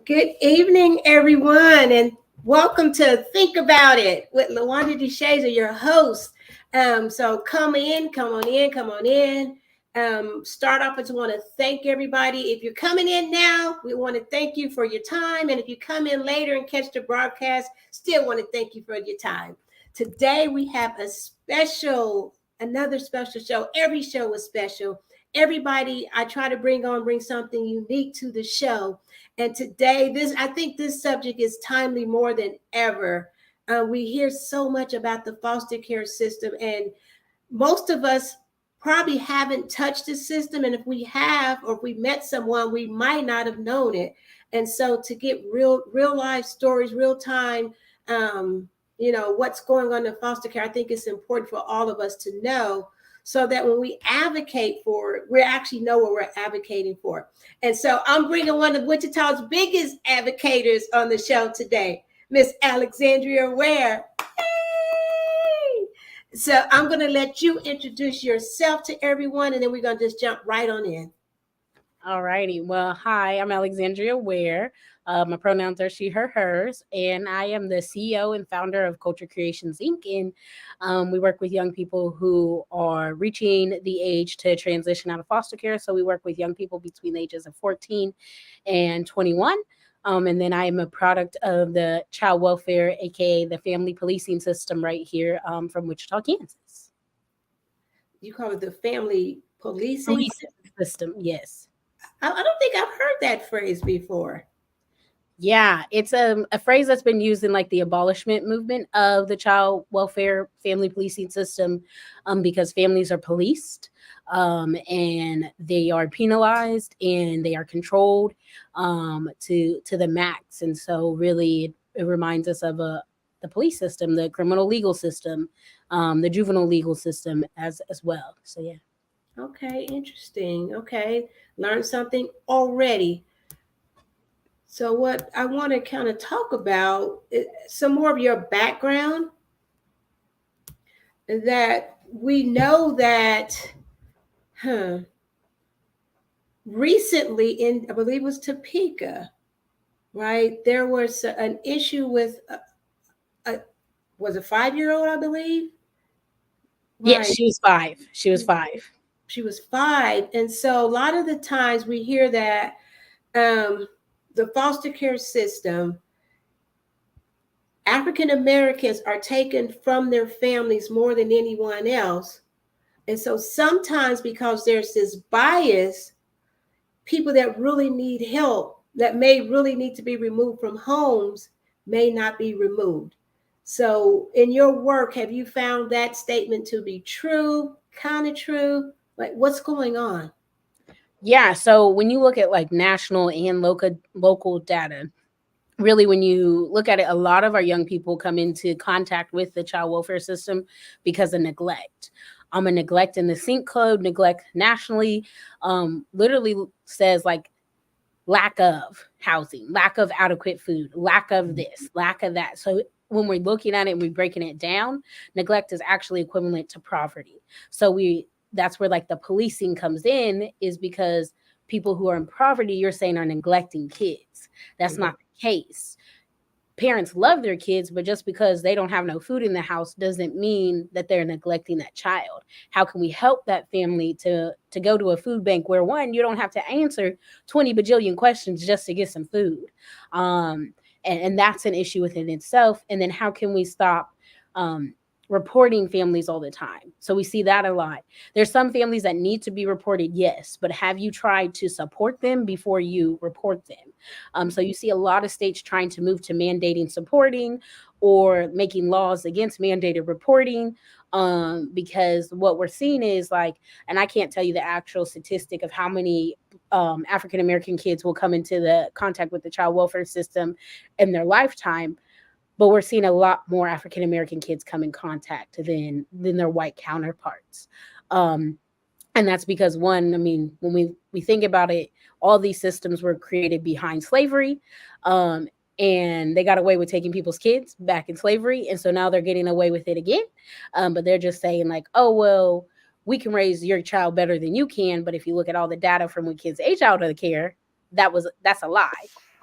Good evening, everyone, and welcome to Think About It with LaWanda DeShazer, your host. So come in, come on in, come on in. Start off, I just want to thank everybody. If you're coming in now, we want to thank you for your time. And if you come in later and catch the broadcast, still want to thank you for your time. Today we have another special show. Every show is special. Everybody, I try to bring something unique to the show. And today, I think this subject is timely more than ever. We hear so much about the foster care system, and most of us probably haven't touched the system. And if we have, or if we met someone, we might not have known it. And so, to get real life stories, real time, what's going on in foster care, I think it's important for all of us to know so that when we advocate for it, we actually know what we're advocating for. And so I'm bringing one of Wichita's biggest advocates on the show today, Miss Alexandria Ware. Hey! So I'm going to let you introduce yourself to everyone, and then we're going to just jump right on in. All righty. Well, hi, I'm Alexandria Ware. My pronouns are she, her, hers, and I am the CEO and founder of Culture Creations Inc. And we work with young people who are reaching the age to transition out of foster care. So we work with young people between the ages of 14 and 21. And then I am a product of the child welfare, aka the family policing system right here from Wichita, Kansas. You call it the family policing system, yes. I don't think I've heard that phrase before. Yeah, it's a phrase that's been used in like the abolishment movement of the child welfare family policing system, because families are policed, and they are penalized and they are controlled to the max. And so really it reminds us of the police system, the criminal legal system, the juvenile legal system as well. So yeah. Okay, interesting. Okay, learned something already. So, what I want to kind of talk about is some more of your background. That we know that, huh, recently in, I believe it was Topeka, right? There was an issue with was a 5-year-old, I believe. Yes, right. She was 5. She was 5. She was 5, and so a lot of the times we hear that the foster care system, African Americans are taken from their families more than anyone else. And so sometimes, because there's this bias, people that really need help, that may really need to be removed from homes, may not be removed. So in your work, have you found that statement to be true, kind of true? Like, what's going on? Yeah, so when you look at like national and local data, really when you look at it, a lot of our young people come into contact with the child welfare system because of neglect. A neglect in the sync code, neglect nationally, literally says like lack of housing, lack of adequate food, lack of this, lack of that. So when we're looking at it and we're breaking it down, neglect is actually equivalent to poverty. So that's where like the policing comes in, is because people who are in poverty, you're saying, are neglecting kids. That's not the case. Parents love their kids, but just because they don't have no food in the house doesn't mean that they're neglecting that child. How can we help that family to go to a food bank where, one, you don't have to answer 20 bajillion questions just to get some food? And that's an issue within itself. And then how can we stop reporting families all the time? So we see that a lot. There's some families that need to be reported, yes, but have you tried to support them before you report them? So you see a lot of states trying to move to mandating supporting or making laws against mandated reporting, because what we're seeing is like, and I can't tell you the actual statistic of how many African American kids will come into the contact with the child welfare system in their lifetime, but we're seeing a lot more African American kids come in contact than their white counterparts. And that's because, one, I mean, when we think about it, all these systems were created behind slavery, and they got away with taking people's kids back in slavery. And so now they're getting away with it again. But they're just saying like, oh, well, we can raise your child better than you can. But if you look at all the data from when kids age out of the care, that's a lie.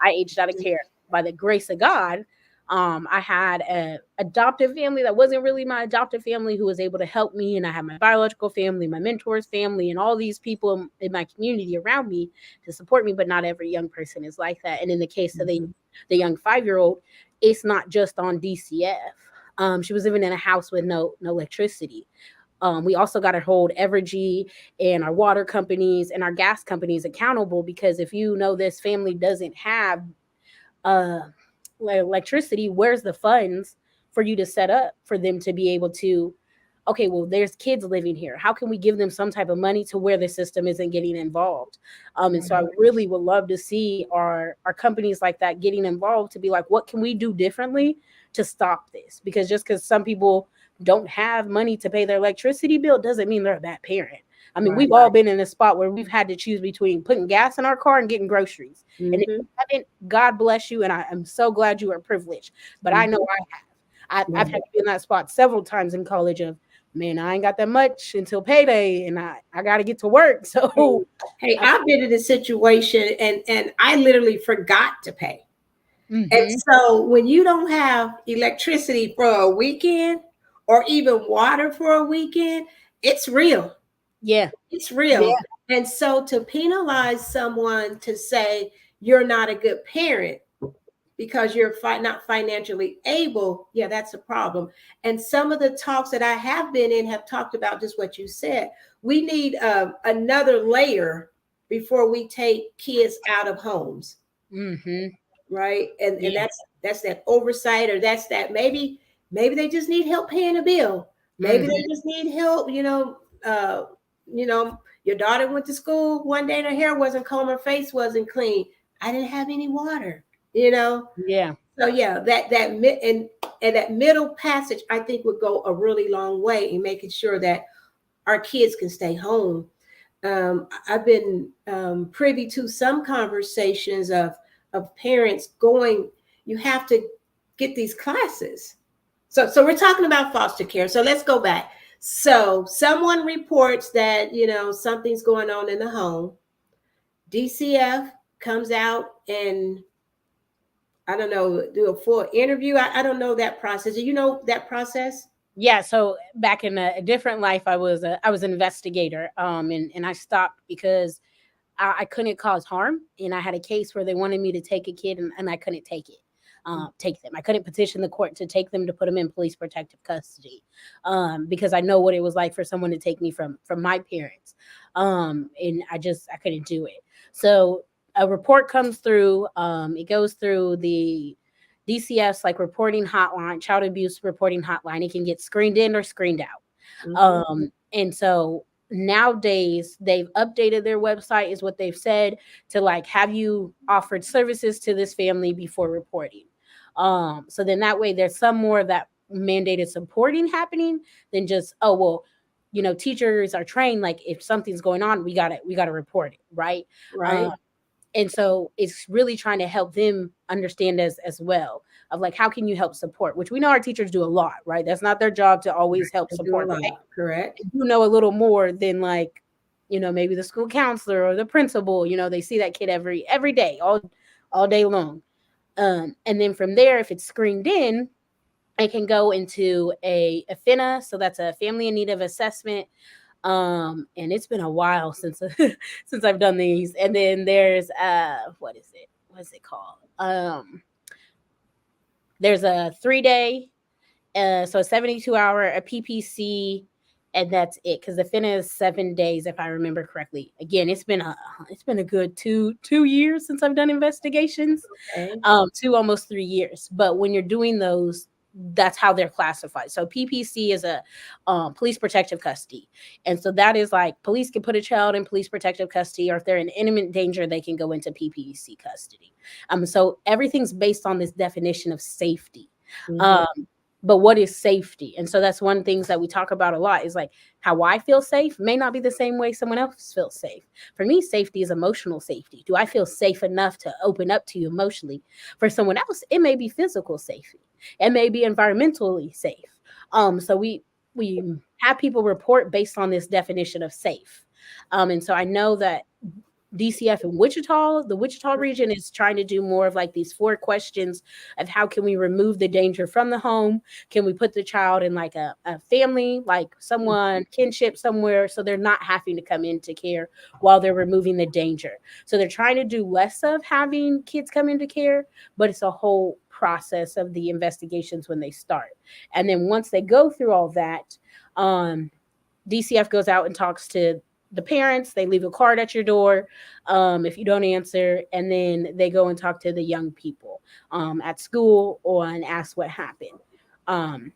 I aged out of care. By the grace of God, I had a adoptive family that wasn't really my adoptive family who was able to help me, and I had my biological family, my mentor's family, and all these people in my community around me to support me. But not every young person is like that. And in the case of the young 5-year-old, it's not just on DCF. She was living in a house with no electricity. We also got to hold Evergy and our water companies and our gas companies accountable, because if you know this family doesn't have uh, electricity, where's the funds for you to set up for them to be able to, okay, well, there's kids living here. How can we give them some type of money to where the system isn't getting involved? And so I really would love to see our companies like that getting involved to be like, what can we do differently to stop this? Because just because some people don't have money to pay their electricity bill doesn't mean they're a bad parent. I mean, we've all been in a spot where we've had to choose between putting gas in our car and getting groceries. And if you haven't, God bless you. And I'm so glad you are privileged. But I know I have. I've had to be in that spot several times in college of, man, I ain't got that much until payday and I got to get to work. So, hey, I've been in a situation and I literally forgot to pay. And so when you don't have electricity for a weekend or even water for a weekend, it's real. yeah. It's real. And so to penalize someone to say you're not a good parent because you're not financially able, yeah, that's a problem. And some of the talks that I have been in have talked about just what you said. We need another layer before we take kids out of homes, right? And that's that oversight, or that's that maybe they just need help paying a bill. Maybe they just need help. Your daughter went to school one day and her hair wasn't combed, her face wasn't clean. I didn't have any water. Yeah. So yeah, and that middle passage I think would go a really long way in making sure that our kids can stay home. I've been privy to some conversations of parents going, you have to get these classes. So we're talking about foster care. So let's go back. So someone reports that something's going on in the home. DCF comes out and, I don't know, do a full interview. I don't know that process. Do you know that process? Yeah, so back in a different life, I was an investigator, and I stopped because I couldn't cause harm, and I had a case where they wanted me to take a kid, and I couldn't take it. Take them. I couldn't petition the court to take them to put them in police protective custody, because I know what it was like for someone to take me from my parents, and I couldn't do it. So a report comes through. It goes through the DCF's like reporting hotline, child abuse reporting hotline. It can get screened in or screened out. And so nowadays they've updated their website, is what they've said, to like, have you offered services to this family before reporting? So then that way there's some more of that mandated supporting happening than just, oh, well, teachers are trained, like if something's going on, we gotta report it, right? And so it's really trying to help them understand as well, of like, how can you help support, which we know our teachers do a lot, right? That's not their job to always help support. Correct. You know a little more than like, maybe the school counselor or the principal. They see that kid every day, all day long. And then from there, if it's screened in, it can go into a FINA. So that's a family in need of assessment. And it's been a while since since I've done these. And then there's what is it called? There's a 3-day, so a 72-hour, a PPC, and that's it, because the FINA is 7 days, if I remember correctly. Again, it's been a good two years since I've done investigations. Okay. 2, almost 3 years. But when you're doing those, that's how they're classified. So PPC is a police protective custody. And so that is like, police can put a child in police protective custody, or if they're in imminent danger, they can go into PPC custody. So everything's based on this definition of safety. But what is safety? And so that's one things that we talk about a lot, is like, how I feel safe may not be the same way someone else feels safe. For me, safety is emotional safety. Do I feel safe enough to open up to you emotionally? For someone else, it may be physical safety. It may be environmentally safe. So we have people report based on this definition of safe. And so I know that DCF in Wichita, the Wichita region is trying to do more of like these 4 questions of how can we remove the danger from the home? Can we put the child in like a family, like someone, kinship somewhere, so they're not having to come into care while they're removing the danger. So they're trying to do less of having kids come into care, but it's a whole process of the investigations when they start. And then once they go through all that, um, DCF goes out and talks to the parents. They leave a card at your door if you don't answer, and then they go and talk to the young people at school or and ask what happened. Um,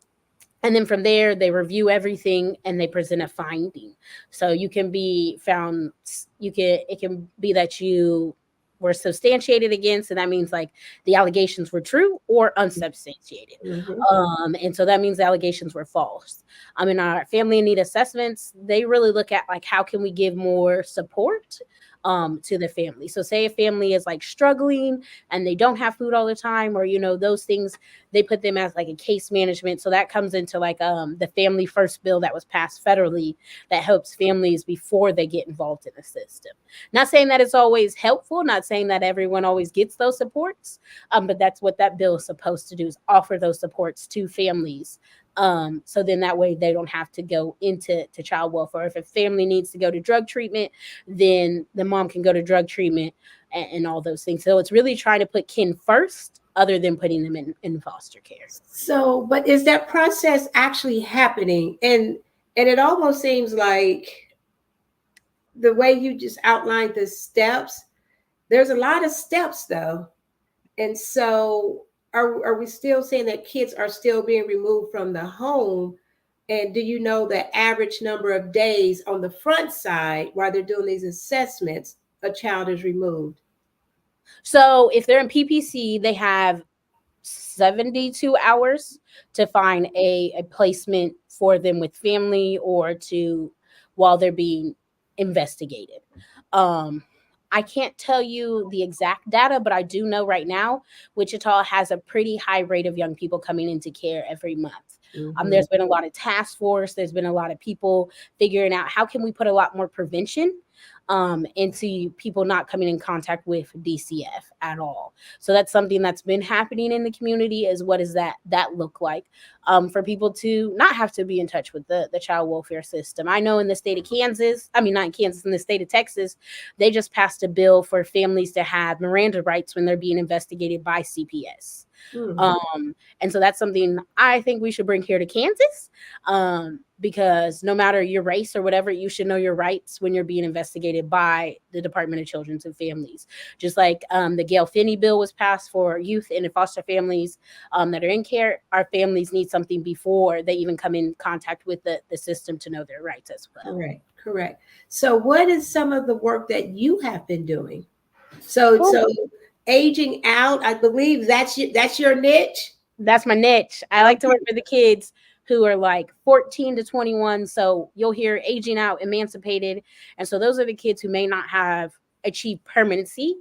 and then from there, they review everything and they present a finding. So you can be found. It can be that you were substantiated against, and that means like the allegations were true or unsubstantiated. Mhm. And so that means the allegations were false. In our family and need assessments, they really look at like how can we give more support to the family. So say a family is like struggling and they don't have food all the time, or those things, they put them as like a case management. So that comes into like the Family First bill that was passed federally that helps families before they get involved in the system. Not saying that it's always helpful, not saying that everyone always gets those supports, but that's what that bill is supposed to do, is offer those supports to families. So then that way they don't have to go into child welfare. If a family needs to go to drug treatment, then the mom can go to drug treatment and all those things. So it's really trying to put kin first other than putting them in foster care. So, but is that process actually happening? And it almost seems like the way you just outlined the steps, there's a lot of steps though. And so are we still saying that kids are still being removed from the home? And do you know the average number of days on the front side while they're doing these assessments, a child is removed? So if they're in PPC, they have 72 hours to find a placement for them with family or to while they're being investigated. Um, I can't tell you the exact data, but I do know right now Wichita has a pretty high rate of young people coming into care every month. Mhm. There's been a lot of task force. There's been a lot of people figuring out how can we put a lot more prevention into people not coming in contact with DCF at all. So that's something that's been happening in the community. Is what does that look like for people to not have to be in touch with the child welfare system? I know in the state of Kansas, I mean not in Kansas, in the state of Texas, they just passed a bill for families to have Miranda rights when they're being investigated by CPS. Hmm. And so that's something I think we should bring here to Kansas, because no matter your race or whatever, you should know your rights when you're being investigated by the Department of Children's and Families. Just like the Gail Finney bill was passed for youth and foster families that are in care, our families need something before they even come in contact with the system to know their rights as well. Correct, correct. So what is some of the work that you have been doing? So aging out, I believe that's your niche. That's my niche. I like to Okay. work with the kids who are like 14 to 21. So you'll hear aging out, emancipated. And so those are the kids who may not have achieved permanency.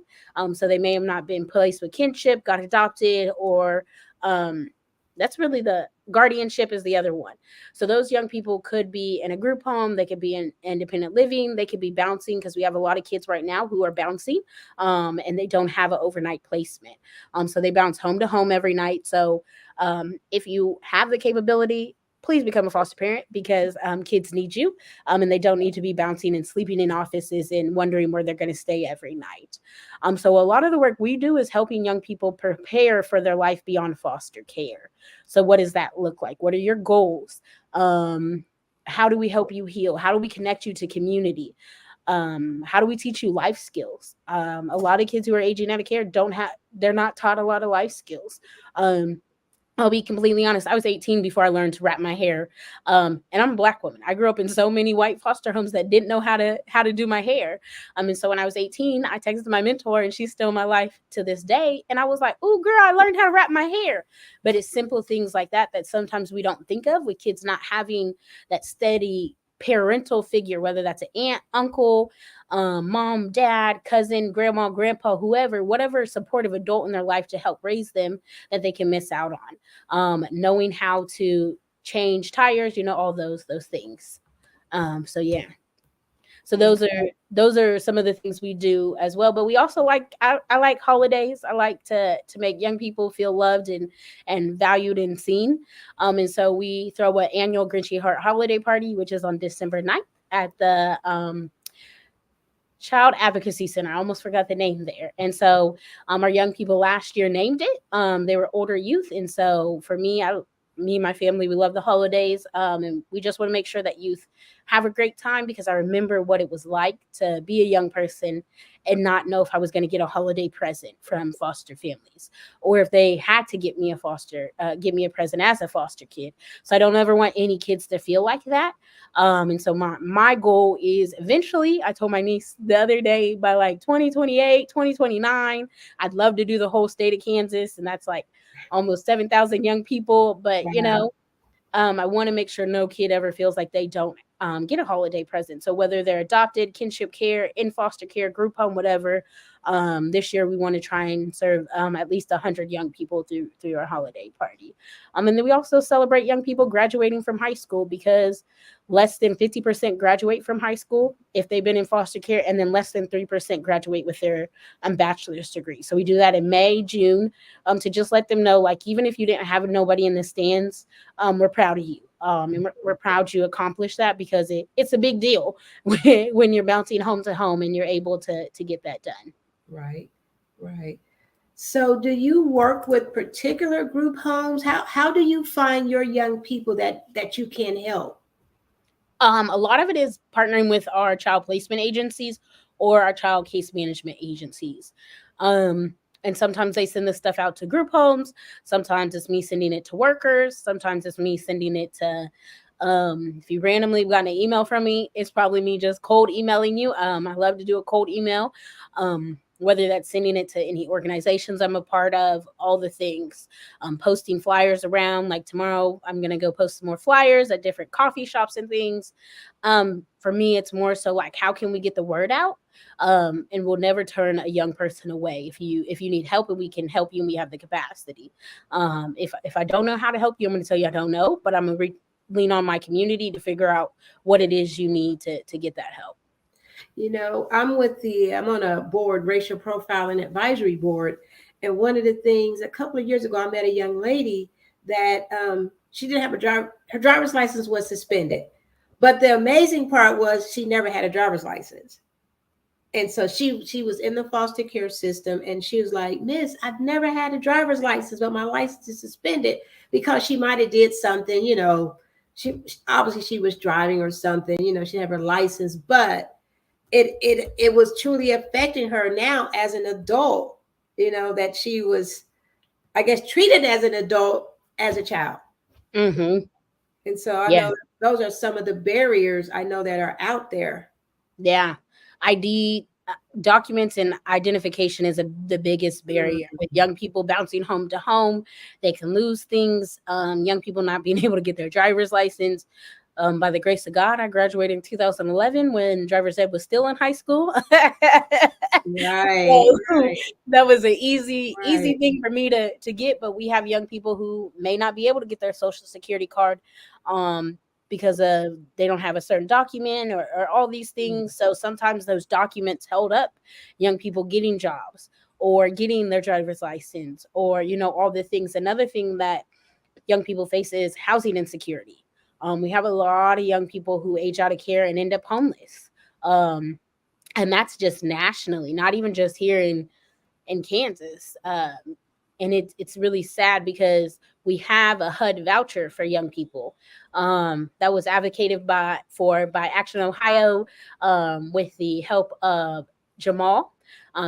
So they may have not been placed with kinship, got adopted, or um, that's really the guardianship is the other one. So those young people could be in a group home, they could be in independent living, they could be bouncing, because we have a lot of kids right now who are bouncing and they don't have an overnight placement. So they bounce home to home every night. So if you have the capability, please become a foster parent, because kids need you, and they don't need to be bouncing and sleeping in offices and wondering where they're going to stay every night. So a lot of the work we do is helping young people prepare for their life beyond foster care. So what does that look like? What are your goals? How do we help you heal? How do we connect you to community? How do we teach you life skills? A lot of kids who are aging out of care they're not taught a lot of life skills. I'll be completely honest. I was 18 before I learned to wrap my hair. And I'm a Black woman. I grew up in so many white foster homes that didn't know how to do my hair. And so when I was 18, I texted my mentor, and she's still in my life to this day. And I was like, "Oh, girl, I learned how to wrap my hair." But it's simple things like that that sometimes we don't think of, with kids not having that steady parental figure, whether that's an aunt, uncle, mom, dad, cousin, grandma, grandpa, whoever, whatever supportive adult in their life to help raise them, that they can miss out on. Knowing how to change tires, all those things. So yeah. So those are some of the things we do as well. But we also I like holidays. I like to make young people feel loved and valued and seen. And so we throw an annual Grinchy Heart holiday party, which is on December 9th at the Child Advocacy Center. I almost forgot the name there. And so our young people last year named it. They were older youth. And so for me and my family, we love the holidays. And we just want to make sure that youth have a great time, because I remember what it was like to be a young person and not know if I was going to get a holiday present from foster families, or if they had to give me a present as a foster kid. So I don't ever want any kids to feel like that. And so my goal is eventually, I told my niece the other day, by like 2028, 2029, I'd love to do the whole state of Kansas. And that's like almost 7,000 young people. But, Wow. I want to make sure no kid ever feels like they don't get a holiday present. So whether they're adopted, kinship care, in foster care, group home, whatever, this year we want to try and serve at least 100 young people through our holiday party. And then we also celebrate young people graduating from high school, because less than 50% graduate from high school if they've been in foster care, and then less than 3% graduate with their bachelor's degree. So we do that in May, June, to just let them know, like, even if you didn't have nobody in the stands, we're proud of you. And we're proud you accomplished that, because it's a big deal when you're bouncing home to home and you're able to get that done. Right. Right. So do you work with particular group homes? How do you find your young people that you can help? A lot of it is partnering with our child placement agencies or our child case management agencies. Um, and sometimes they send this stuff out to group homes. Sometimes it's me sending it to workers. Sometimes it's me sending it to, if you randomly got an email from me, it's probably me just cold emailing you. I love to do a cold email. Whether that's sending it to any organizations I'm a part of, all the things, posting flyers around. Like tomorrow, I'm going to go post some more flyers at different coffee shops and things. For me, it's more so like, how can we get the word out? And we'll never turn a young person away. If you need help and we can help you and we have the capacity. If I don't know how to help you, I'm going to tell you I don't know, but I'm going to lean on my community to figure out what it is you need to get that help. I'm on a board, racial profiling advisory board. And one of the things, a couple of years ago, I met a young lady that she didn't have her driver's license was suspended. But the amazing part was she never had a driver's license. And so she was in the foster care system, and she was like, Miss, I've never had a driver's license, but my license is suspended, because she might have did something, she obviously she was driving or something, she had her license, but it was truly affecting her now as an adult, that she was, I guess, treated as an adult as a child. Mm-hmm. And so I Yeah. know those are some of the barriers I know that are out there. Yeah. ID documents and identification is the biggest barrier with young people bouncing home to home. They can lose things. Young people not being able to get their driver's license. By the grace of God, I graduated in 2011 when driver's ed was still in high school. Right, So right, that was an easy right. thing for me to get. But we have young people who may not be able to get their social security card, um, because of they don't have a certain document, or all these things. So sometimes those documents held up young people getting jobs or getting their driver's license, or all the things. Another thing that young people face is housing insecurity. We have a lot of young people who age out of care and end up homeless. And that's just nationally, not even just here in Kansas. And it's really sad, because we have a HUD voucher for young people, that was advocated by Action Ohio, with the help of Jamal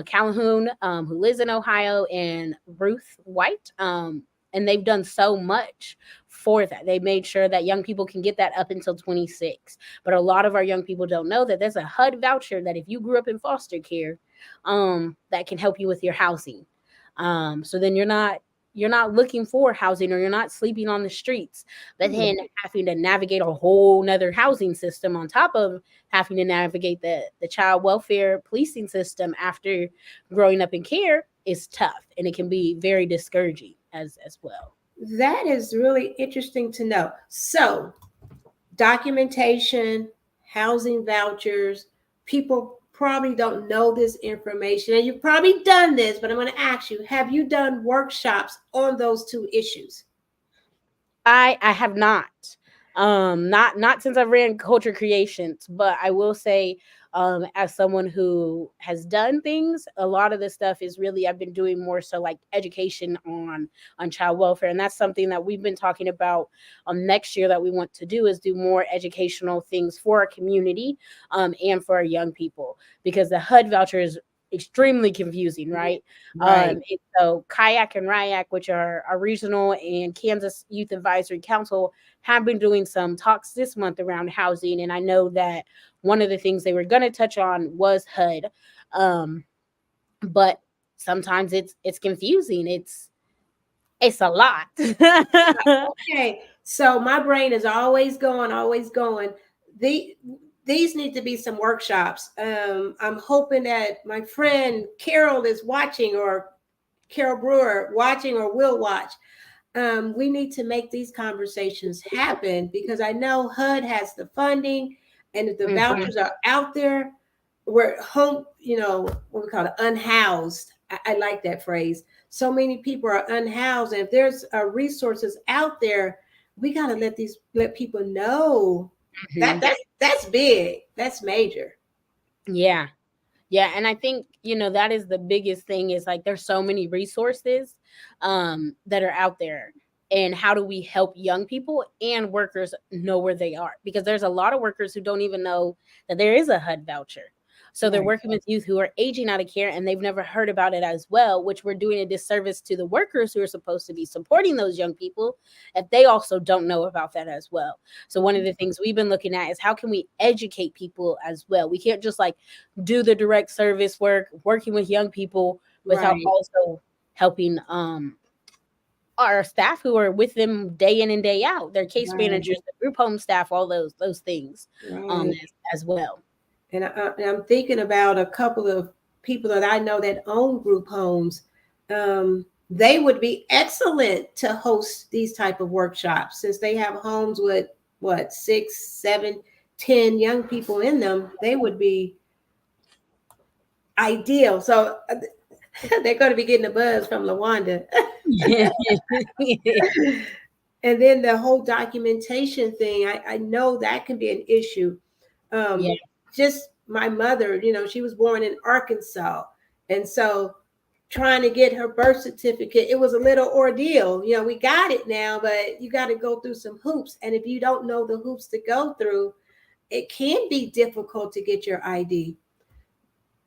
Calhoun, who lives in Ohio, and Ruth White. And they've done so much for that. They made sure that young people can get that up until 26. But a lot of our young people don't know that there's a HUD voucher that if you grew up in foster care, that can help you with your housing. So then you're not looking for housing, or you're not sleeping on the streets, but then having to navigate a whole nother housing system on top of having to navigate the child welfare policing system after growing up in care is tough, and it can be very discouraging as well. That is really interesting to know. So, documentation, housing vouchers. people probably don't know this information, and you've probably done this, but I'm going to ask you, have you done workshops on those two issues? I have not. Not since I've ran Culture Creations, but I will say, as someone who has done things, a lot of this stuff is really I've been doing more so like education on child welfare, and that's something that we've been talking about next year that we want to do is do more educational things for our community, and for our young people, because the HUD voucher is extremely confusing, right? Right. And so Kayak and RIAC, which are our regional and Kansas Youth Advisory Council, have been doing some talks this month around housing. And I know that one of the things they were going to touch on was HUD. But sometimes it's confusing. It's a lot. Okay, so my brain is always going, always going. The these need to be some workshops. I'm hoping that my friend Carol is watching, or Carol Brewer watching, or will watch. We need to make these conversations happen, because I know HUD has the funding, and if the Mhm. vouchers are out there, we're home, what we call it, unhoused. I like that phrase. So many people are unhoused, and if there's resources out there, we got to let people know that Mhm. that's big, that's major. Yeah. Yeah, and I think, that is the biggest thing is like there's so many resources that are out there. And how do we help young people and workers know where they are? Because there's a lot of workers who don't even know that there is a HUD voucher. So they're Right. working with youth who are aging out of care and they've never heard about it as well, which we're doing a disservice to the workers who are supposed to be supporting those young people if they also don't know about that as well. So one of the things we've been looking at is how can we educate people as well? We can't just like do the direct service work, working with young people without Right. also helping our staff who are with them day in and day out, their case Right. managers, the group home staff, all those things Right. as well. And I'm thinking about a couple of people that I know that own group homes. They would be excellent to host these type of workshops, since they have homes with what, 6, 7, 10 young people in them. They would be ideal. So they're going to be getting a buzz from Lawanda. And then the whole documentation thing, I know that can be an issue. Yeah. Just my mother, she was born in Arkansas. And so trying to get her birth certificate, it was a little ordeal. We got it now, but you got to go through some hoops. And if you don't know the hoops to go through, it can be difficult to get your ID.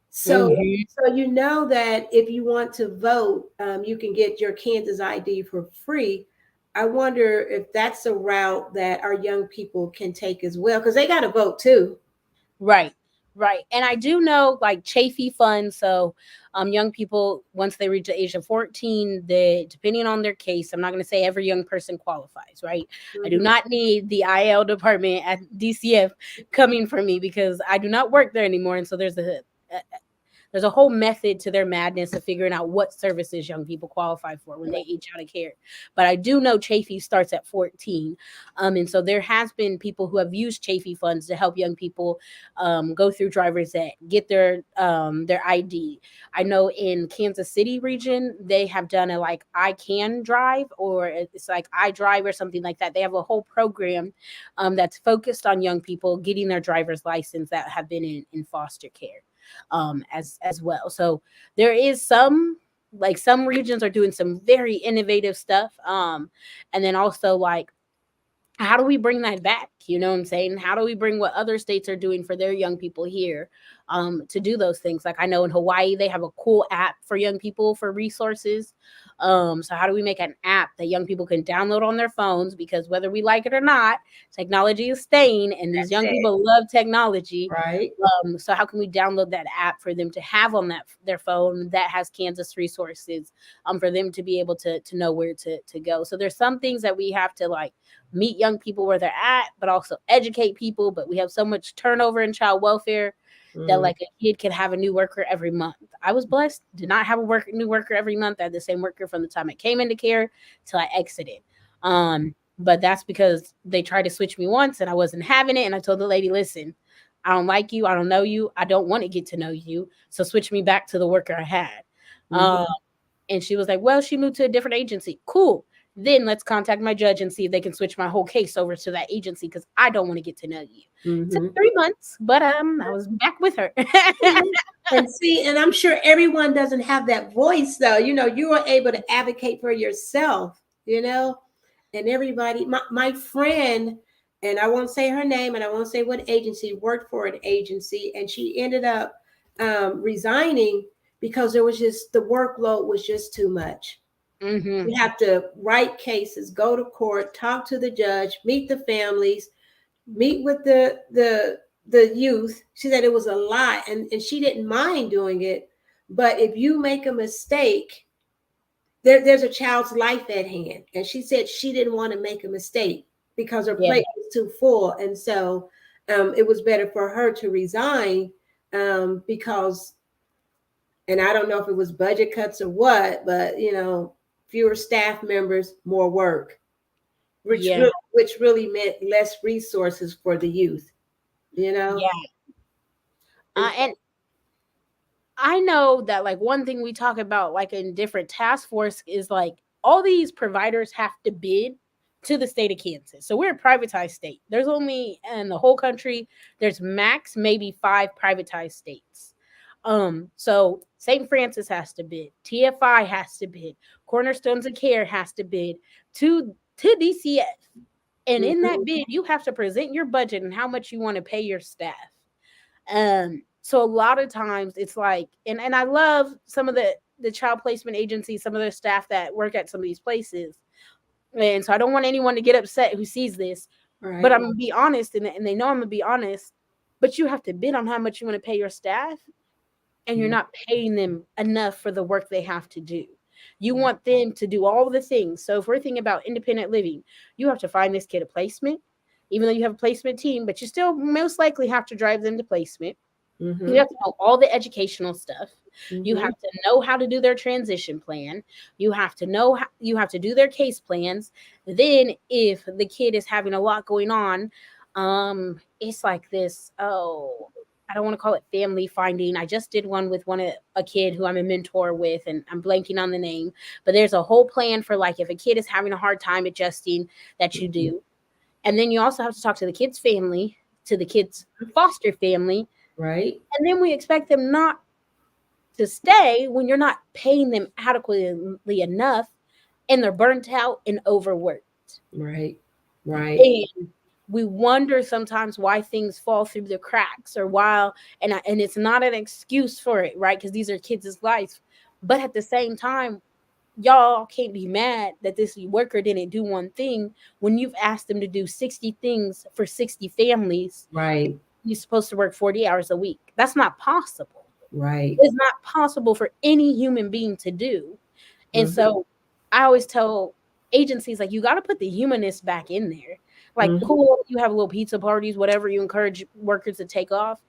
So, Hmm. so you know that if you want to vote, you can get your Kansas ID for free. I wonder if that's a route that our young people can take as well, because they got to vote too. Right. Right. And I do know like Chafee funds. So young people, once they reach the age of 14, they, depending on their case, I'm not going to say every young person qualifies, right? I do Mhm. not need the IL department at DCF coming for me because I do not work there anymore. And so there's a whole method to their madness of figuring out what services young people qualify for when they age out of care. But I do know Chafee starts at 14. And so there has been people who have used Chafee funds to help young people go through driver's ed, get their ID. I know in Kansas City region, they have done a like I Can Drive, or it's like I Drive or something like that. They have a whole program that's focused on young people getting their driver's license that have been in foster care as well. So there is some regions are doing some very innovative stuff. And then also like how do we bring that back? You know what I'm saying? How do we bring what other states are doing for their young people here to do those things? Like I know in Hawaii, they have a cool app for young people for resources. So how do we make an app that young people can download on their phones? Because whether we like it or not, technology is staying and these That's young it. people love technology. Right. So how can we download that app for them to have on their phone that has Kansas resources for them to be able to know where to go? So there's some things that we have to like meet young people where they're at, but also educate people. But we have so much turnover in child welfare that Mm. like a kid could have a new worker every month. I was blessed, did not have new worker every month. I had the same worker from the time I came into care till I exited. But that's because they tried to switch me once and I wasn't having it. And I told the lady, listen, I don't like you. I don't know you. I don't want to get to know you. So switch me back to the worker I had. Mhm. And she was like, well, she moved to a different agency. Cool. Then let's contact my judge and see if they can switch my whole case over to that agency because I don't want to get to know you. Took Mhm. 3 months, but I was back with her. And see, and I'm sure everyone doesn't have that voice though. You are able to advocate for yourself, and everybody, my friend, and I won't say her name and I won't say what agency, worked for an agency, and she ended up resigning because there was just the workload was just too much. Hmm. You have to write cases, go to court, talk to the judge, meet the families, meet with the youth. She said it was a lot, and she didn't mind doing it. But if you make a mistake, there's a child's life at hand. And she said she didn't want to make a mistake because her Yeah. plate was too full. And so it was better for her to resign because, and I don't know if it was budget cuts or what, but fewer staff members, more work, Yeah. which really meant less resources for the youth, you know. Yeah. And I know that like one thing we talk about like in different task force is like all these providers have to bid to the state of Kansas. So we're a privatized state. There's only in the whole country, there's max maybe 5 privatized states. So St. Francis has to bid, TFI has to bid, Cornerstones of Care has to bid to DCF. And in that Mhm. bid, you have to present your budget and how much you want to pay your staff. So a lot of times it's like, and I love some of the child placement agencies, some of the staff that work at some of these places. And so I don't want anyone to get upset who sees this, but Right. I'm gonna be honest, and they know I'm gonna be honest. But you have to bid on how much you want to pay your staff, and you're Mhm. not paying them enough for the work they have to do. You want them to do all the things. So if we're thinking about independent living, you have to find this kid a placement, even though you have a placement team, but you still most likely have to drive them to placement. You Mhm. have to know all the educational stuff. You Mhm. have to know how to do their transition plan. You have to know how, you have to do their case plans. Then if the kid is having a lot going on, it's like this, oh, I don't want to call it family finding. I just did one with a kid who I'm a mentor with, and I'm blanking on the name, but there's a whole plan for like if a kid is having a hard time adjusting that you do. And then you also have to talk to the kid's family, to the kid's foster family, Right. and then we expect them not to stay when you're not paying them adequately enough and they're burnt out and overworked. Right. Right. And we wonder sometimes why things fall through the cracks or why, and it's not an excuse for it, right? Because these are kids' lives. But at the same time, y'all can't be mad that this worker didn't do one thing when you've asked them to do 60 things for 60 families. Right. You're supposed to work 40 hours a week. That's not possible. Right. Is not possible for any human being to do. And Mhm. so I always tell agencies like you got to put the humanness back in there. Like Mhm. cool, you have little pizza parties, whatever, you encourage workers to take off.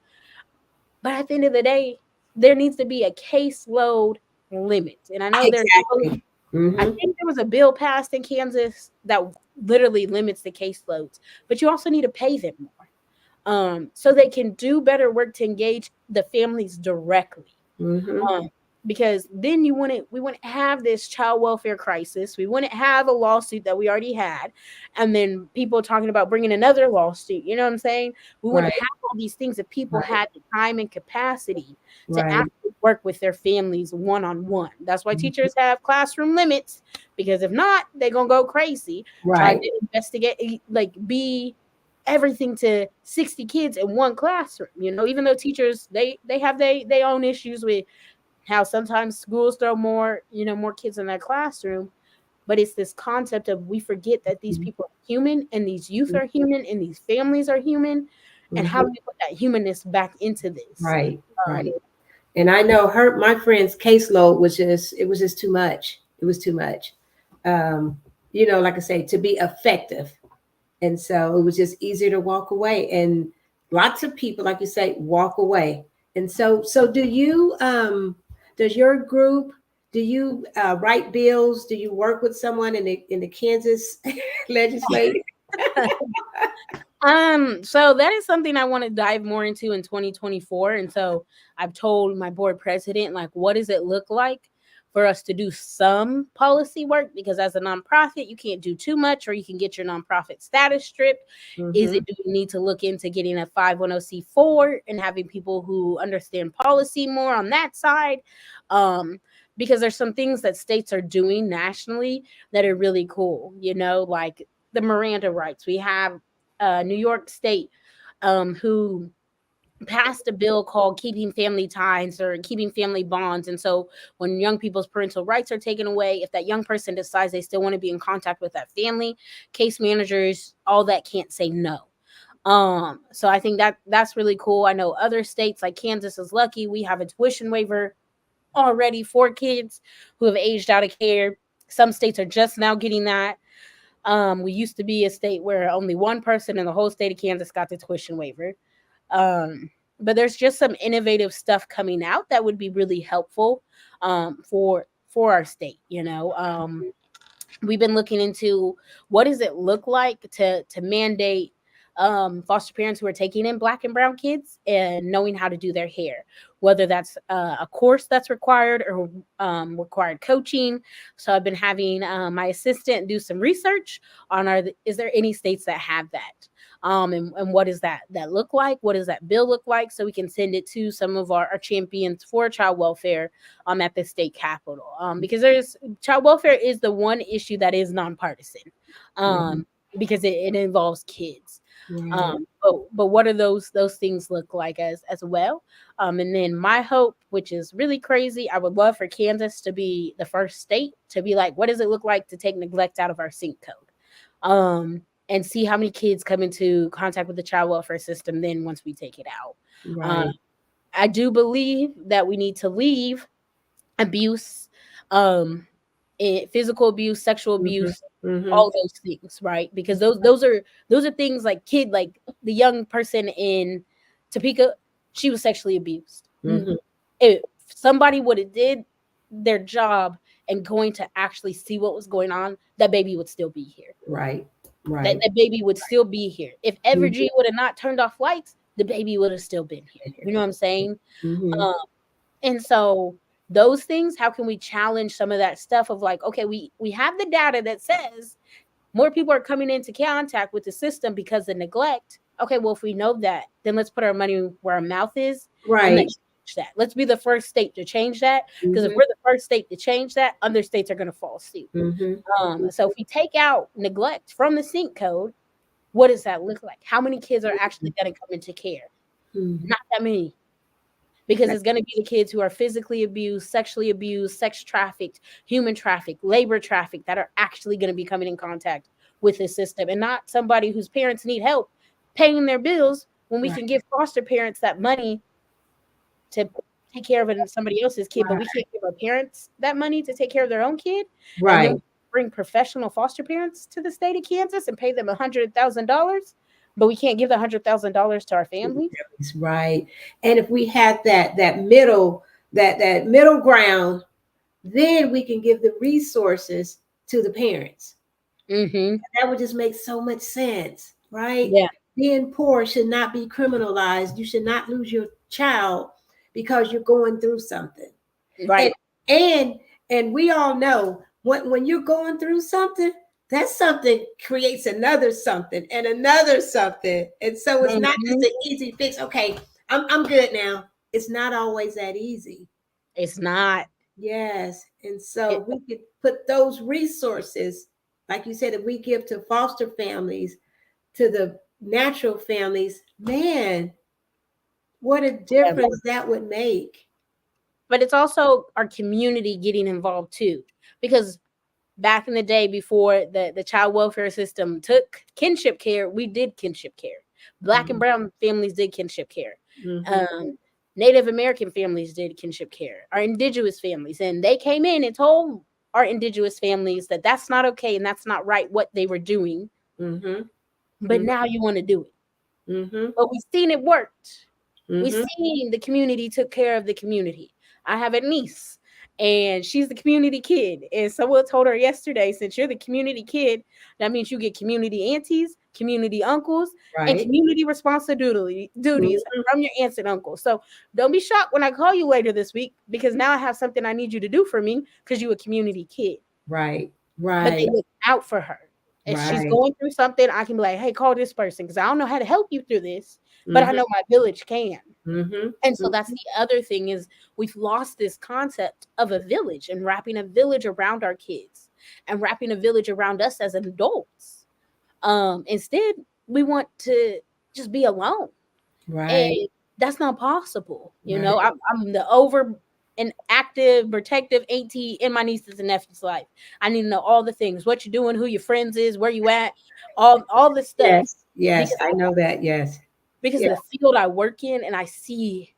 But at the end of the day, there needs to be a caseload limit. And I know Exactly. I Mhm. think there was a bill passed in Kansas that literally limits the caseloads, but you also need to pay them more. So they can do better work to engage the families directly. Mhm. Um, because then we wouldn't have this child welfare crisis. We wouldn't have a lawsuit that we already had, and then people talking about bringing another lawsuit. You know what I'm saying? We wouldn't Right. have all these things if people Right. had the time and capacity to Right. actually work with their families one on one. That's why Mhm. teachers have classroom limits, because if not, they're gonna go crazy trying Right. to investigate, like be everything to 60 kids in one classroom. Even though teachers they have they own issues with how sometimes schools throw more kids in their classroom, but it's this concept of we forget that these people are human and these youth are human and these families are human, and how Mhm. do we put that humanness back into this? Right. um, Right. And I know my friend's caseload was just too much. It was too much. Um, like I say, to be effective. And so it was just easier to walk away. And lots of people, like you say, walk away. And so does your group, do you write bills? Do you work with someone in the Kansas legislature? So that is something I want to dive more into in 2024. And so I've told my board president, like, what does it look like for us to do some policy work? Because as a nonprofit, you can't do too much, or you can get your nonprofit status stripped. Is Mm-hmm. it, do we need to look into getting a 510c4 and having people who understand policy more on that side? Because there's some things that states are doing nationally that are really cool, like the Miranda rights. We have New York State, who passed a bill called Keeping Family Ties or Keeping Family Bonds. And so when young people's parental rights are taken away, if that young person decides they still want to be in contact with that family, case managers, all that can't say no. So I think that's really cool. I know other states like Kansas is lucky. We have a tuition waiver already for kids who have aged out of care. Some states are just now getting that. We used to be a state where only one person in the whole state of Kansas got the tuition waiver. Um, but there's just some innovative stuff coming out that would be really helpful for our state. We've been looking into what does it look like to mandate foster parents who are taking in Black and brown kids and knowing how to do their hair, whether that's a course that's required or required coaching. So I've been having my assistant do some research on is there any states that have that, and what does that look like? What does that bill look like? So we can send it to some of our champions for child welfare at the state capitol, because child welfare is the one issue that is nonpartisan, Mm-hmm. because it involves kids. Right. But what do those things look like as well? And then my hope, which is really crazy, I would love for Kansas to be the first state to be like, what does it look like to take neglect out of our sync code? And see how many kids come into contact with the child welfare system then once we take it out. Right. I do believe that we need to leave abuse, um, physical abuse, sexual Mm-hmm. abuse, Mm-hmm. all those things, right? Because those are things like like the young person in Topeka, she was sexually abused. Mm-hmm. If somebody would have did their job and going to actually see what was going on, that baby would still be here. Right. That, Right. that baby would still be here. If Mm-hmm. Evergy would have not turned off lights, the baby would have still been here. You know what I'm saying? Mm-hmm. Um, and so those things, how can we challenge some of that stuff of like, okay, we have the data that says more people are coming into contact with the system because of neglect. Okay, well, if we know that, then let's put our money where our mouth is and Right. let's change that. Let's be the first state to change that. Because if Mm-hmm. we're the first state to change that, other states are going to follow suit. Mm-hmm. So if we take out neglect from the sync code, what does that look like? How many kids are actually going to come into care? Mm-hmm. Not that many, because it's going to be the kids who are physically abused, sexually abused, sex trafficked, human trafficked, labor trafficked that are actually going to be coming in contact with the system, and not somebody whose parents need help paying their bills when we Right. can give foster parents that money to take care of somebody else's kid, but we Right. can't give our parents that money to take care of their own kid. And then Right. bring professional foster parents to the state of Kansas and pay them $100,000, but we can't give the $100,000 to our families. Right. And if we had that middle ground, then we can give the resources to the parents. Mm-hmm. That would just make so much sense, right? Yeah. Being poor should not be criminalized. You should not lose your child because you're going through something. And Right. and and we all know when you're going through something, that something creates another something and another something. And so it's not just Mm-hmm. an easy fix. Okay, I'm good now. It's not always that easy. It's not. Yes. And so It, we could put those resources, like you said, that we give to foster families, to the natural families, man, what a yeah. difference that would make. But it's also our community getting involved too, because back in the day before the child welfare system took kinship care, we did kinship care. Black and Mhm. brown families did kinship care. Mhm. Um, Native American families did kinship care. Our indigenous families, and they came in and told our indigenous families that that's not okay and that's not right what they were doing. Mhm. But now you want to do it. Mhm. But we've seen it worked. We've Mhm. seen the community took care of the community. I have a niece, and she's the community kid. And someone told her yesterday, since you're the community kid, that means you get community aunties, community uncles, and Right. community responsibility duties Mhm. from your aunts and uncles. So don't be shocked when I call you later this week, because now I have something I need you to do for me because you're a community kid. Right. But they Right. look out for her. If she's Right. going through something, I can be like, hey, call this person, because I don't know how to help you through this, but I Mhm. know my village can. Mhm. And so that's Mhm. the other thing, is we've lost this concept of a village and wrapping a village around our kids and wrapping a village around us as adults. Instead, we want to just be alone, Right. and that's not possible. Right. I'm the over and active, protective auntie in my nieces and nephews' life. I need to know all the things: what you're doing, who your friends is, where you at, all this stuff, Yes. Yes. because I know that. Yes. because Yeah. of the field I work in, and I see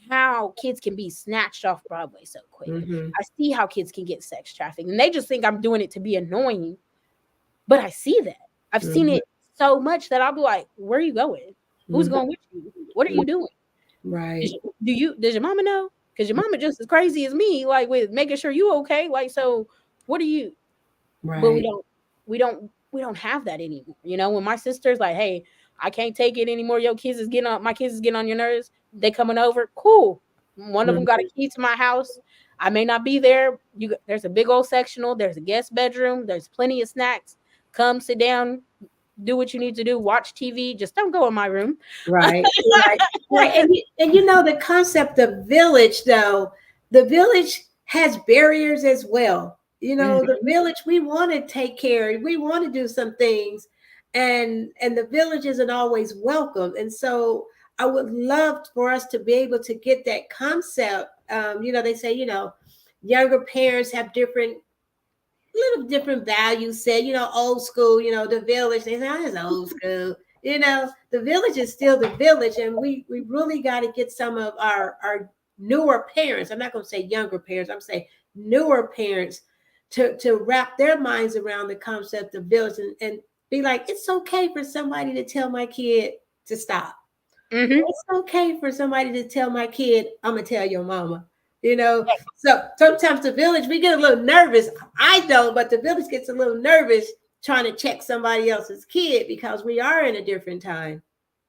how kids can be snatched off Broadway so quick. Mhm. I see how kids can get sex trafficked, and they just think I'm doing it to be annoying. But I see that. I've seen Mhm. it so much that I'll be like, "Where are you going? Who's Mhm. going with you? What are you doing? Right. Does your mama know? Because your mama just as crazy as me, like with making sure you okay. Like, so what are you?" But Right. we don't have that anymore. When my sister's like, hey, I can't take it anymore, my kids is getting on your nerves, they coming over, cool. One of them got a Mhm. key to my house. I may not be there. There's a big old sectional, there's a guest bedroom, there's plenty of snacks. Come sit down, do what you need to do, watch TV, just don't go in my room. Right, right, right. And you know the concept of village, though, the village has barriers as well. You know, the Mhm. village, we want to take care, we want to do some things, and the village isn't always welcome. And so I would love for us to be able to get that concept. They say, younger parents have different little different values said, old school, the village. They say, oh, it's old school. The village is still the village, and we really got to get some of our newer parents. I'm not going to say younger parents. I'm saying newer parents to wrap their minds around the concept of village and be like, it's okay for somebody to tell my kid to stop. Mhm. It's okay for somebody to tell my kid, I'm gonna tell your mama. You know, so sometimes the village we get a little nervous. I don't, but the village gets a little nervous trying to check somebody else's kid because we are in a different time.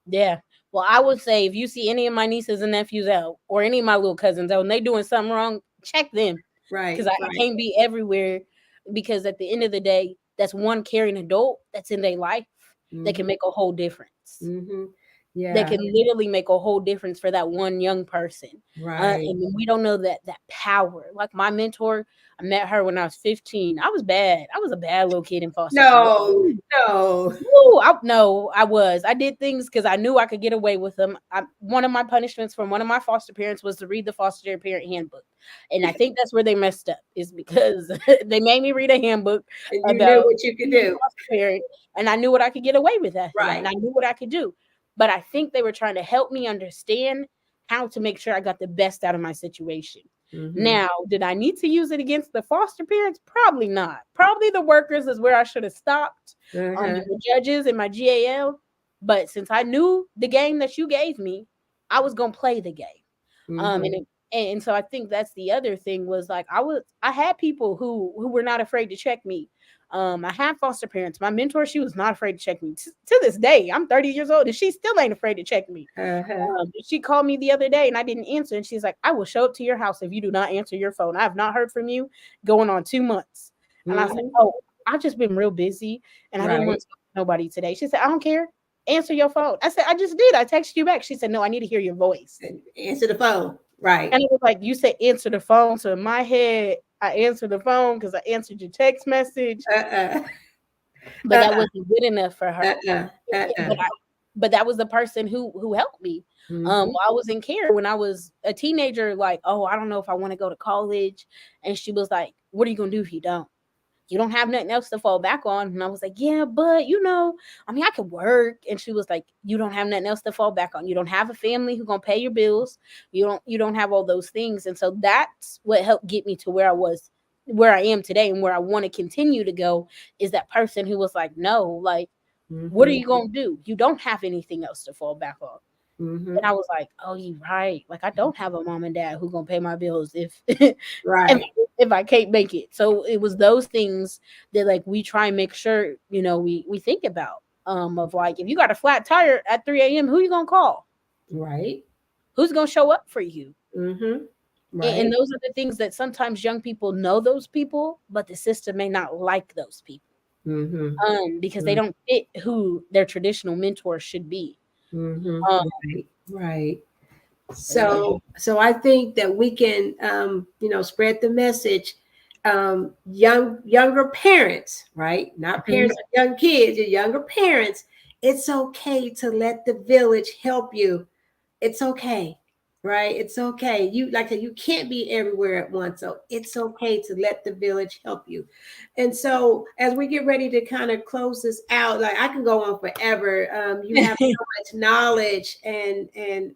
Yeah. Well, I would say if you see any of my nieces and nephews out, or any of my little cousins out, and they doing something wrong, check them, because Right, I right. can't be everywhere. Because at the end of the day, that's one caring adult that's in their life that can Mm-hmm. make a whole difference. Mm-hmm. That Yeah. can literally make a whole difference for that one young person. Right. And we don't know that power. Like my mentor, I met her when I was 15. I was bad. I was a bad little kid in foster care. No, no. Ooh, no, I was. I did things because I knew I could get away with them. One of my punishments from one of my foster parents was to read the foster parent handbook, and I think that's where they messed up. Is because they made me read a handbook And you knew about what you could being a do. foster parent, and I knew what I could get away with after that, and Right. I knew what I could do. But I think they were trying to help me understand how to make sure I got the best out of my situation. Mm-hmm. Now, did I need to use it against the foster parents? Probably not. Probably the workers is where I should have stopped, Uh-huh. and the judges and my GAL. But since I knew the game that you gave me, I was gonna play the game. Mm-hmm. And so I think that's the other thing, was like I had people who were not afraid to check me. I had foster parents. My mentor, she was not afraid to check me. To this day, I'm 30 years old and she still ain't afraid to check me. Uh-huh. She called me the other day and I didn't answer, and she's like, I will show up to your house if you do not answer your phone. I have not heard from you going on 2 months. And I was like, Mm-hmm. oh, I've just been real busy and I didn't want Right. to talk to nobody today. She said, I don't care. Answer your phone. I said, I just did. I texted you back. She said, no, I need to hear your voice. And answer the phone. Right. And it was like, you said answer the phone. So in my head, I answered the phone because I answered your text message, Uh-uh. but that Uh-uh. wasn't good enough for her. Uh-uh. Uh-uh. But that was the person who helped me. Mm-hmm. While I was in care when I was a teenager, like, oh, I don't know if I want to go to college. And she was like, what are you gonna do if you don't? You don't have nothing else to fall back on. And I was like, yeah, but I mean, I could work. And she was like, you don't have nothing else to fall back on. You don't have a family who's gonna pay your bills. You don't have all those things. And so that's what helped get me to where I am today, and where I want to continue to go, is that person who was like, no, like, what are Mm-hmm. you gonna do? You don't have anything else to fall back on. Mm-hmm. And I was like, oh, you right. Like I don't have a mom and dad who gonna pay my bills if Right. if I can't make it. So it was those things that like we try and make sure, we think about. Of like if you got a flat tire at 3 a.m., who you gonna call? Right. Who's gonna show up for you? Mm-hmm. And Right. those are the things that sometimes young people know those people, but the system may not like those people. Mm-hmm. Because they don't fit who their traditional mentor should be. Mm-hmm. Um, Right. Right. so yeah. So I think that we can, spread the message. Younger parents, right? Not Mhm. parents of young kids, your younger parents. It's okay to let the village help you. It's okay, right? It's okay. You like you can't be everywhere at once, so it's okay to let the village help you. And so, as we get ready to kind of close this out, like I can go on forever. You have so much knowledge, and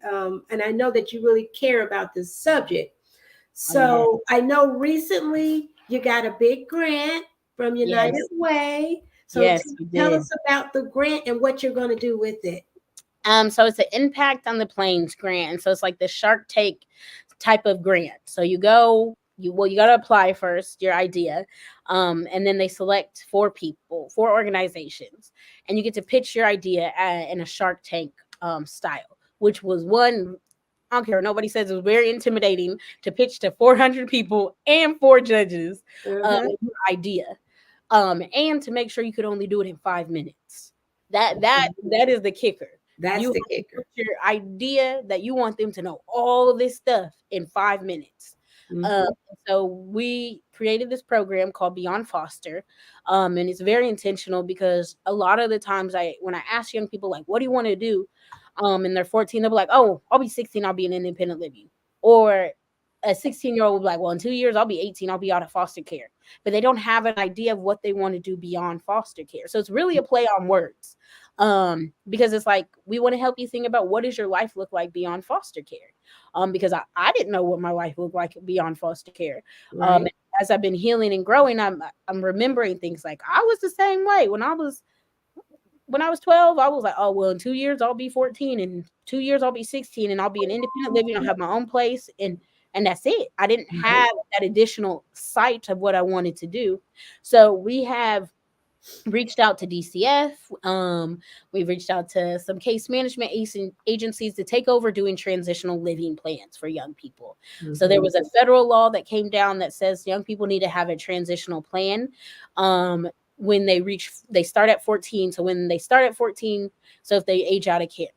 I know that you really care about this subject. Oh yeah. So I know recently you got a big grant from Yes. United Way. So Yes, we tell did. us about the grant and what you're going to do with it. So it's an impact on the plains grant. So it's like the Shark Tank type of grant. So you got to apply first your idea, and then they select four people, four organizations, and you get to pitch your idea in a Shark Tank style, which was one. I don't care. Nobody says it was very intimidating to pitch to 400 people and four judges Uh-huh. your idea, and to make sure you could only do it in 5 minutes. That is the kicker. That's You the have to kicker. put your idea that you want them to know all of this stuff in 5 minutes. Um, Mm-hmm. so we created this program called Beyond Foster, and it's very intentional because a lot of the times when I ask young people like, "What do you want to do?" And they're 14, they'll be like, "Oh, I'll be 16, I'll be in independent living," or a 16-year-old will be like, "Well, in 2 years, I'll be 18, I'll be out of foster care," but they don't have an idea of what they want to do beyond foster care. So it's really a play on words, because it's like we want to help you think about what does your life look like beyond foster care, because I didn't know what my life looked like beyond foster care. Right. As I've been healing and growing, I'm remembering things like I was the same way when I was 12. I was like, oh well, in 2 years I'll be 14, in 2 years I'll be 16, and I'll be an independent living, I'll have my own place, and that's it. I didn't Right. have that additional sight of what I wanted to do. So we have reached out to DCF. We've reached out to some case management agencies to take over doing transitional living plans for young people. So there Mm-hmm. was a federal law that came down that says young people need to have a transitional plan. When they start at 14. So when they start at 14, so if they age out of care.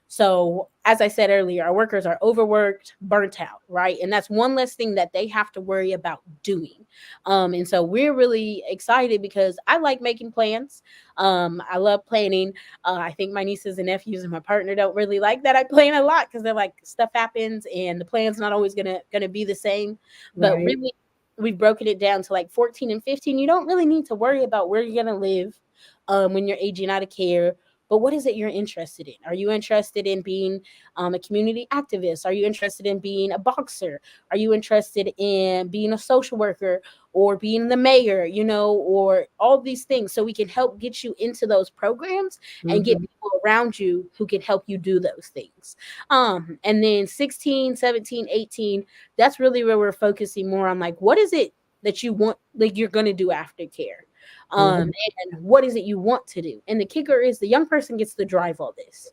So, as I said earlier, our workers are overworked, burnt out, right? And that's one less thing that they have to worry about doing. And so we're really excited because I like making plans. I love planning. I think my nieces and nephews and my partner don't really like that I plan a lot because they're like stuff happens and the plan's not always gonna be the same. But Right. really, we've broken it down to like 14 and 15. You don't really need to worry about where you're gonna live when you're aging out of care. But what is it you're interested in? Are you interested in being a community activist? Are you interested in being a boxer? Are you interested in being a social worker or being the mayor, or all these things? So we can help get you into those programs and get Mm-hmm. people around you who can help you do those things. And then 16, 17, 18, that's really where we're focusing more on like, what is it that you want, like you're going to do after care? Mm-hmm. And what is it you want to do? And the kicker is the young person gets to drive all this.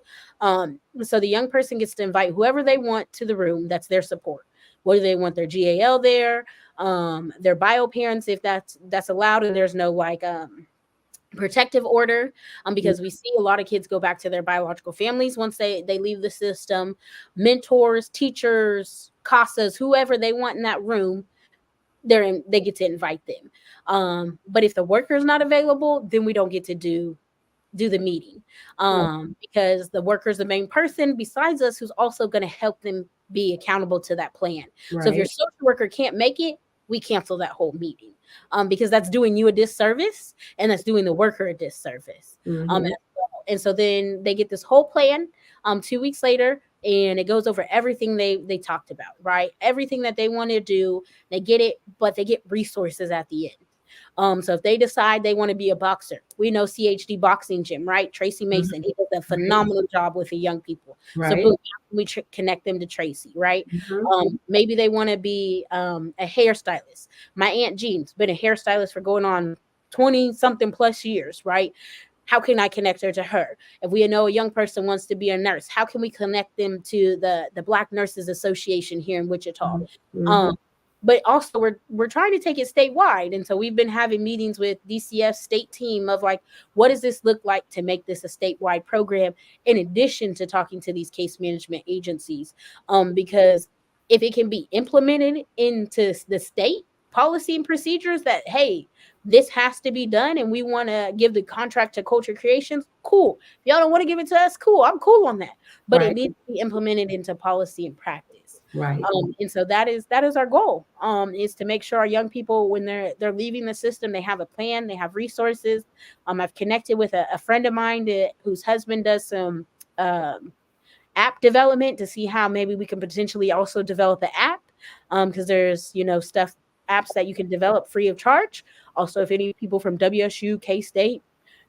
So the young person gets to invite whoever they want to the room. That's their support. Whether they want their GAL there, their bio parents, if that's allowed, and there's no like protective order, because we see a lot of kids go back to their biological families once they leave the system. Mentors, teachers, casas, whoever they want in that room, they get to invite them. But if the worker is not available, then we don't get to do the meeting, because the worker is the main person besides us who's also going to help them be accountable to that plan. So if your Right. social worker can't make it, we cancel that whole meeting, because that's doing you a disservice and that's doing the worker a disservice. Mm-hmm. As well. And so then they get this whole plan 2 weeks later, and it goes over everything they talked about, right? Everything that they want to do, they get it, but they get resources at the end. So if they decide they want to be a boxer, we know CHD boxing gym, right? Tracy Mason, he does a phenomenal job with the young people. So Right. boom, we connect them to Tracy, right? Mhm. Maybe they want to be a hairstylist. My Aunt Jean's been a hairstylist for going on 20 something plus years, right? How can I connect her to her? If we know a young person wants to be a nurse, how can we connect them to the Black Nurses Association here in Wichita? Mhm. Um, but also we're trying to take it statewide, and so we've been having meetings with DCF state team of like, what does this look like to make this a statewide program, in addition to talking to these case management agencies, because if it can be implemented into the state policy and procedures that, hey, this has to be done and we want to give the contract to Culture Creations, cool. If y'all don't want to give it to us, cool, I'm cool on that, but it Right. needs to be implemented into policy and practice. Right. And so that is our goal, is to make sure our young people, when they're leaving the system, they have a plan, they have resources. I've connected with a friend of mine whose husband does some app development to see how maybe we can potentially also develop an app, because there's stuff, apps that you can develop free of charge. Also, if any people from WSU, K-State,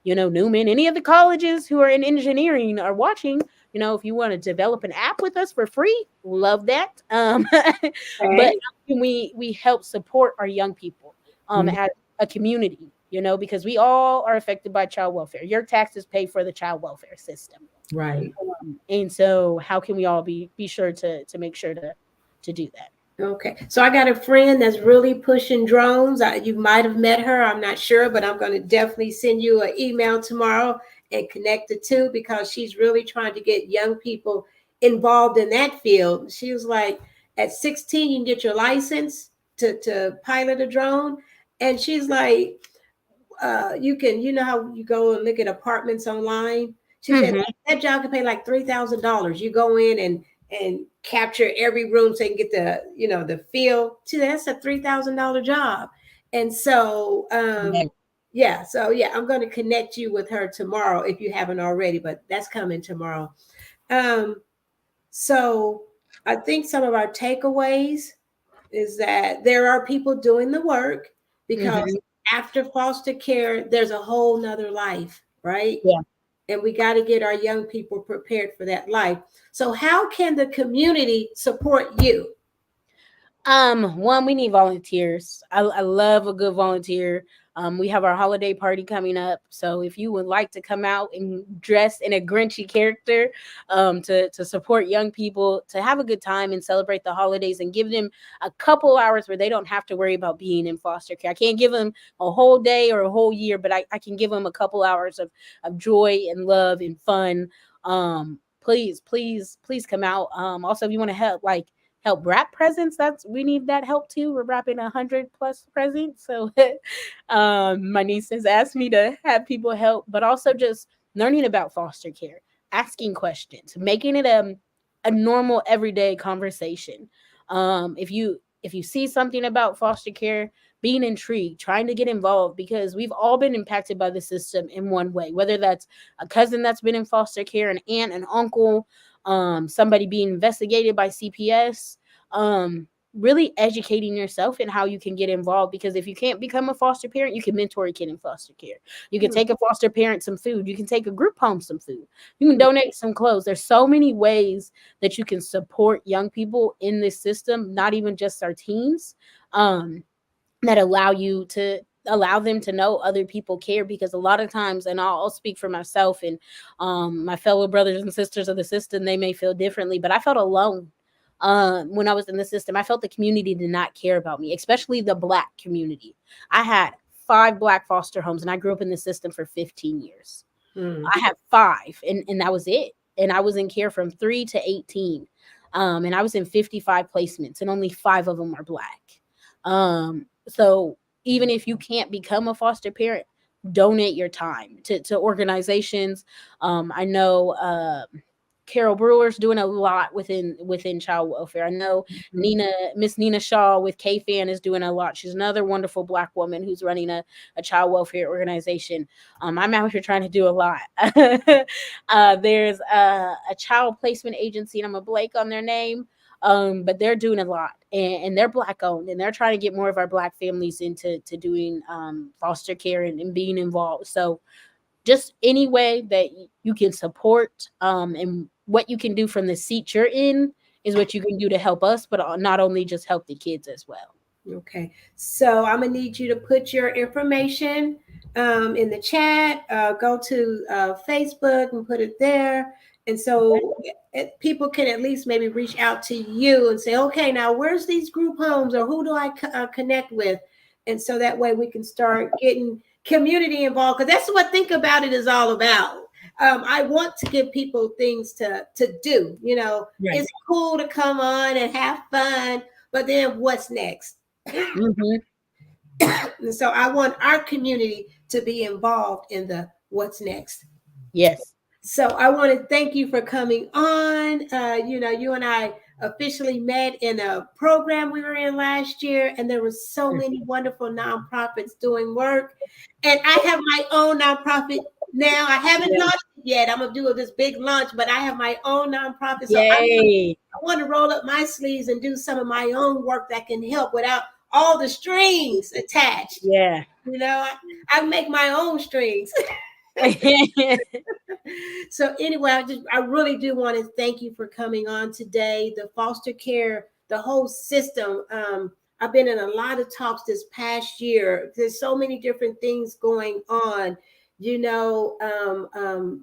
Newman, any of the colleges who are in engineering are watching, if you want to develop an app with us for free, love that. But Okay. how can we help support our young people Mhm. as a community, because we all are affected by child welfare. Your taxes pay for the child welfare system. Right. And so how can we all be sure to make sure to do that? Okay. So I got a friend that's really pushing drones. You might have met her. I'm not sure, but I'm going to definitely send you an email tomorrow and connect the two because she's really trying to get young people involved in that field. She was like, at 16, you can get your license to pilot a drone. And she's like, you can, you know how you go and look at apartments online. She said Mhm. that job can pay like $3,000. You go in and capture every room so you can get the feel. See, that's a $3,000 job. And so Yeah. yeah, so yeah, I'm going to connect you with her tomorrow if you haven't already, but that's coming tomorrow. Um, so I think some of our takeaways is that there are people doing the work because Mhm. after foster care, there's a whole nother life, right? Yeah. And we got to get our young people prepared for that life. So, how can the community support you? One, we need volunteers. I love a good volunteer. We have our holiday party coming up, so if you would like to come out and dress in a Grinchy character, to support young people, to have a good time and celebrate the holidays, and give them a couple hours where they don't have to worry about being in foster care. I can't give them a whole day or a whole year, but I can give them a couple hours of joy and love and fun. Please, please, please come out. Also, if you want to help wrap presents, that's we need that help too. We're wrapping 100+ presents, so my niece has asked me to have people help, but also just learning about foster care, asking questions, making it a normal everyday conversation. If you see something about foster care, being intrigued, trying to get involved, because we've all been impacted by the system in one way, whether that's a cousin that's been in foster care, an aunt, an uncle, somebody being investigated by CPS, really educating yourself in how you can get involved, because if you can't become a foster parent, you can mentor a kid in foster care. You can take a foster parent some food. You can take a group home some food. You can donate some clothes. There's so many ways that you can support young people in this system, not even just our teens, that allow them to know other people care, because a lot of times, and I'll speak for myself and my fellow brothers and sisters of the system, they may feel differently, but I felt alone when I was in the system. I felt the community did not care about me, especially the Black community. I had 5 Black foster homes, and I grew up in the system for 15 years. Mm. I had 5, and that was it. And I was in care from 3 to 18. And I was in 55 placements, and only 5 of them are Black. So even if you can't become a foster parent, donate your time to organizations. I know Carol Brewer's doing a lot within child welfare. I know Mhm. Miss Nina Shaw with KFAN is doing a lot. She's another wonderful Black woman who's running a child welfare organization. I'm out here trying to do a lot. There's a child placement agency, and I'm a blank on their name, but they're doing a lot. and they're Black owned, and they're trying to get more of our Black families into doing foster care and being involved. So just any way that you can support, and what you can do from the seat you're in is what you can do to help us, but not only just help the kids as well. Okay, so I'm gonna need you to put your information in the chat. Go to Facebook and put it there, and so people can at least maybe reach out to you and say, okay, now where's these group homes, or who do I connect with, and so that way we can start getting community involved, because that's what Think About It is all about. I want to give people things to do. You know, Right. it's cool to come on and have fun, but then what's next? Mm-hmm. And so I want our community to be involved in the what's next. Yes. So I want to thank you for coming on. You and I officially met in a program we were in last year, and there were so many wonderful nonprofits doing work. And I have my own nonprofit now. I haven't launched it yet. I'm gonna do this big launch, but I have my own nonprofit. So I want to roll up my sleeves and do some of my own work that can help without all the strings attached. Yeah. You know, I make my own strings. So anyway, I really do want to thank you for coming on today. The foster care, the whole system. I've been in a lot of talks this past year. There's so many different things going on. The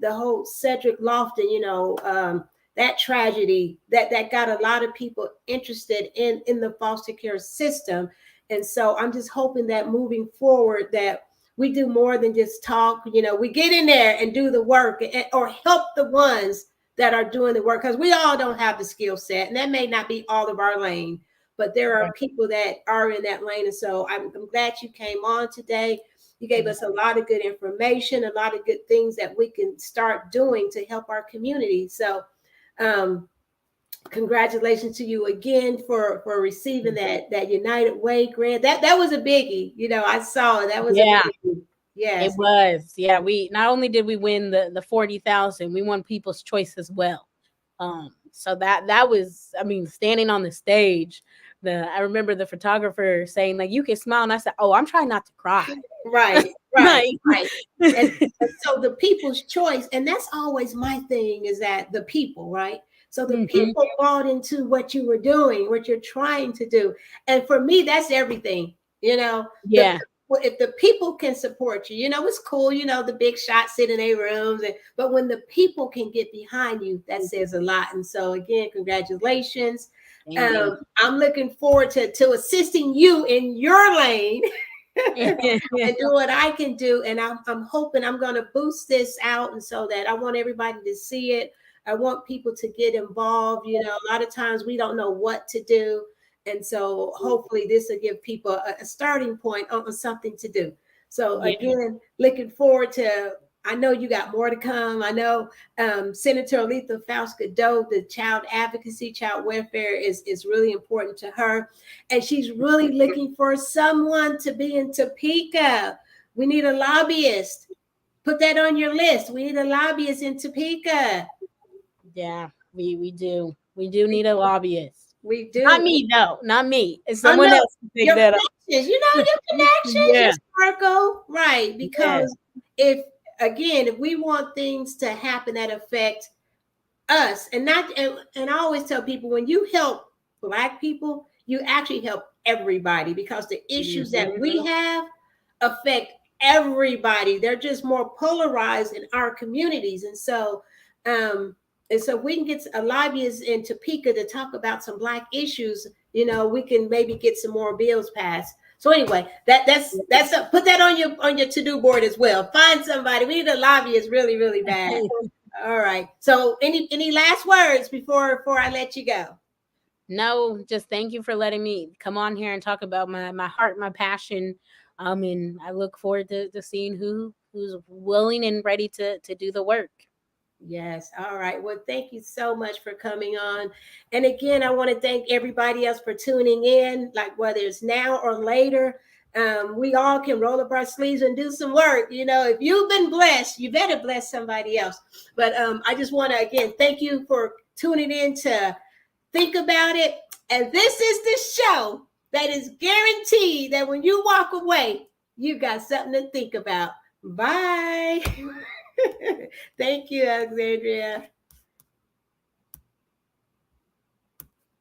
whole Cedric Lofton, that tragedy that got a lot of people interested in the foster care system. And so I'm just hoping that moving forward that we do more than just talk. We get in there and do the work, or help the ones that are doing the work, because we all don't have the skill set, and that may not be all of our lane, but there are people that are in that lane. And so I'm glad you came on today. You gave us a lot of good information, a lot of good things that we can start doing to help our community. So congratulations to you again for receiving that United Way grant. That was a biggie. I saw it. That was a biggie. Yes. It was. Yeah, we not only did we win the 40,000, we won People's Choice as well. So that was, I mean, standing on the stage, I remember the photographer saying, like, you can smile, and I said, oh, I'm trying not to cry. Right. And so the People's Choice, and that's always my thing, is that the people, right? So the people bought into what you were doing, what you're trying to do. And for me, that's everything, Yeah. If the people can support you, it's cool, the big shots sit in their rooms. But when the people can get behind you, that says a lot. And so again, congratulations. I'm looking forward to assisting you in your lane and do what I can do. And I'm hoping I'm going to boost this out. And so that I want everybody to see it. I want people to get involved. A lot of times we don't know what to do. And so hopefully this will give people a starting point on something to do. So again, looking forward to, I know you got more to come. I know Senator Aletha Fauske-Doe, the child advocacy, child welfare is really important to her. And she's really looking for someone to be in Topeka. We need a lobbyist. Put that on your list. We need a lobbyist in Topeka. Yeah, we do. We do need a lobbyist. We do. Not me, though. Not me. It's someone else to pick that up. Your connections, your circle. Right. Because if we want things to happen that affect us, and I always tell people, when you help Black people, you actually help everybody, because the issues that we have affect everybody. They're just more polarized in our communities. And so we can get a lobbyist in Topeka to talk about some Black issues. We can maybe get some more bills passed. So anyway, that's put that on your to-do board as well. Find somebody. We need a lobbyist really, really bad. All right. So any last words before I let you go? No, just thank you for letting me come on here and talk about my heart, my passion. And I look forward to seeing who's willing and ready to do the work. Yes. All right. Well, thank you so much for coming on. And again, I want to thank everybody else for tuning in, like whether it's now or later. We all can roll up our sleeves and do some work. If you've been blessed, you better bless somebody else. But I just want to, again, thank you for tuning in to Think About It. And this is the show that is guaranteed that when you walk away, you got something to think about. Bye. Thank you, Alexandria.